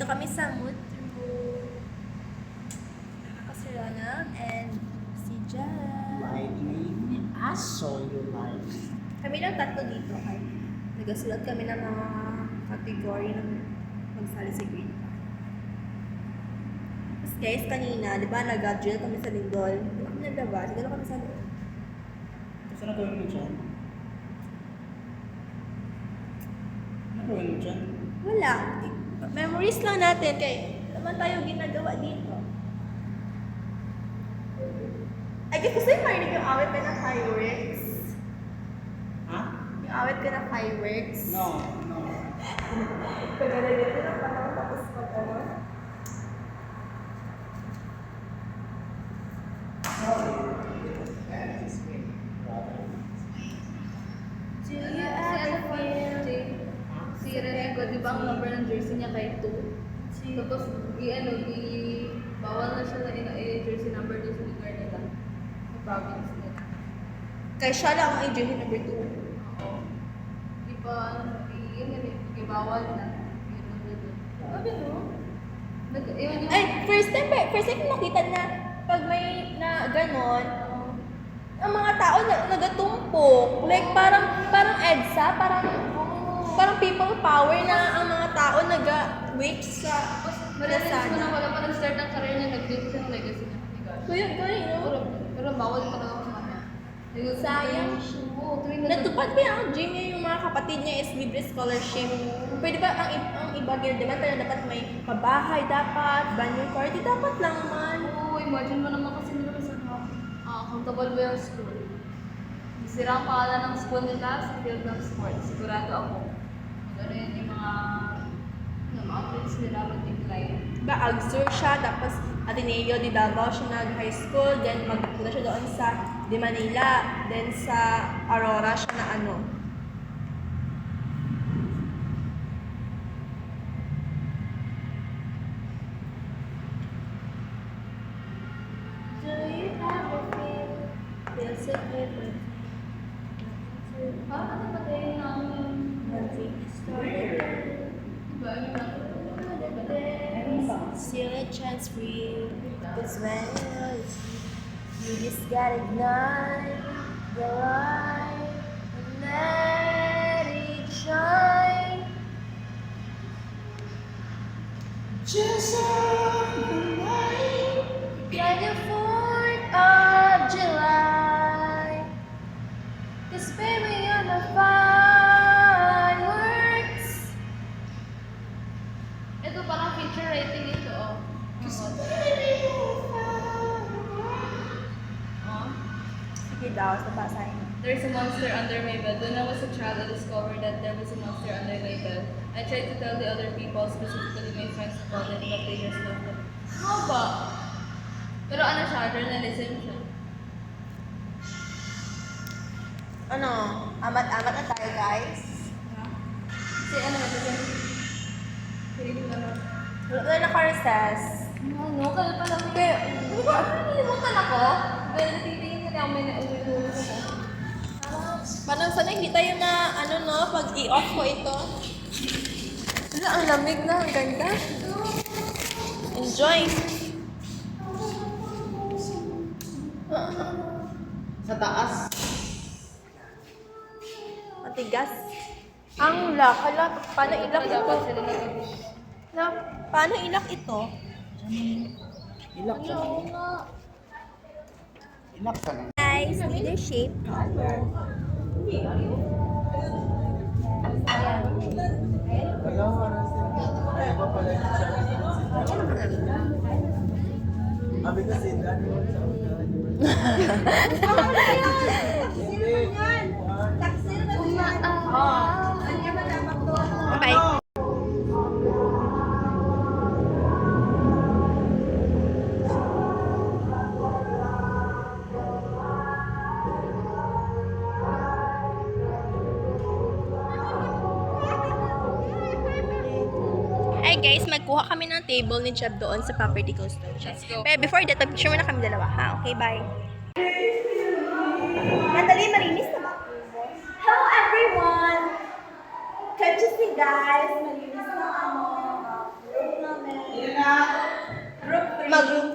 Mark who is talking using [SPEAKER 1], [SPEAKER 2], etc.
[SPEAKER 1] Dito kami sa mood room. Ako si Rona and si Jan.
[SPEAKER 2] Lightning, I saw you light.
[SPEAKER 1] Kami lang tatlo dito ay nagasulat kami ng mga category ng magsali si grade 5. Tapos guys, kanina, di ba nag-drill kami sa lindol? Di ba kami naglaba? Siguro kami sa lindol.
[SPEAKER 2] Kasi ano gawin mo dyan? Ano gawin mo dyan?
[SPEAKER 1] Wala. Memories lang natin kay naman tayo ginagawa dito. I guess kasi marinig yung awit ka ng fireworks.
[SPEAKER 2] Ha?
[SPEAKER 1] Yung awit ka ng fireworks.
[SPEAKER 2] No.
[SPEAKER 1] Kagala-gala ng panahon tapos mag-ano. Do you ever feel?
[SPEAKER 3] Si Renego, di ba ang number ng jersey niya kay 2? Tapos, bawal na siya na jersey number doon sa lugar nila. Sa province nila.
[SPEAKER 1] Kaya siya lang ang jersey number 2.
[SPEAKER 3] Oo. Di ba, bawal na. Sabi no?
[SPEAKER 1] Ay, first time ko nakita na pag may na ganon, ang mga tao nagatumpok. Like parang EDSA, parang people power na ang mga tao nag-wake sa
[SPEAKER 3] Marinig ko na
[SPEAKER 1] Lazada.
[SPEAKER 3] wala pa nag-start ang career niya, nag-build siya ng legacy niya.
[SPEAKER 1] Kuya,
[SPEAKER 3] Pero bawal talaga sa kanya.
[SPEAKER 1] sayang.
[SPEAKER 3] Oo,
[SPEAKER 1] Natupad ba yung dream niya, yung mga kapatid niya is libre scholarship? Pwede ba ang iba ginawa pero dapat may pabahay, dapat, banyo party, dapat lang man.
[SPEAKER 3] Oo, imagine mo naman kasi nila sa accountable ba yung school. Sira ang pangalan ng school nila sa field ng sports. Sigurado ako. Ano yun yung mga athletes nila mag-decline.
[SPEAKER 1] Diba, Agsur siya, tapos Ateneo de Davao siya nag-high school, then magpunta siya doon sa Di Manila, then sa Aurora siya na ano. Do you ever feel so different?
[SPEAKER 3] Parang ano ba din ang diba yung
[SPEAKER 1] Still a chance for you, cause when you know it's you just gotta ignite the light and let it shine. Just on the night, like the 4th of July, cause baby you're the fireworks.
[SPEAKER 3] ito parang feature rating ito oh.
[SPEAKER 1] Sige daw, sa basahin.
[SPEAKER 3] There's a monster under my bed. When I was a child, I discovered that there was a monster under my bed. I tried to tell the other people, specifically my friends about it, but they just laughed at me. How ba? Pero ano siya, journalism siya.
[SPEAKER 1] Ano? Amat-amat na tayo, guys.
[SPEAKER 3] Kasi ano, feeling ano.
[SPEAKER 1] Wala na ka-recess.
[SPEAKER 3] Ano, kaya pala ko. Di ba, nalimutan ako? Well, titingin nila ako, may nauwi-uwi ko.
[SPEAKER 1] Parang sana hindi tayo na, ano no, pag i-off ko ito. Wala, ang lamig na, ang ganda. Enjoy!
[SPEAKER 2] Sa taas.
[SPEAKER 1] Matigas. Ang lak, hala, paano ilak ito?
[SPEAKER 3] Dapat sila nag-wish.
[SPEAKER 1] Hala, paano ilak ito?
[SPEAKER 2] Ilak ka
[SPEAKER 3] Oo
[SPEAKER 2] lang.
[SPEAKER 3] nga.
[SPEAKER 2] Ilak ka lang.
[SPEAKER 1] Guys, leadership.
[SPEAKER 2] Sabi kasi dati mo sa
[SPEAKER 1] Bye. Hi guys, magkuha kami ng table ni Jeb doon sa Property Construction.
[SPEAKER 3] Let's go.
[SPEAKER 1] Pero before that, picture muna kami dalawa, ha? Okay, bye. Natalie, marinis na ba? Hello everyone! Can't you see guys? Malinis na ang mga room namin. mag-room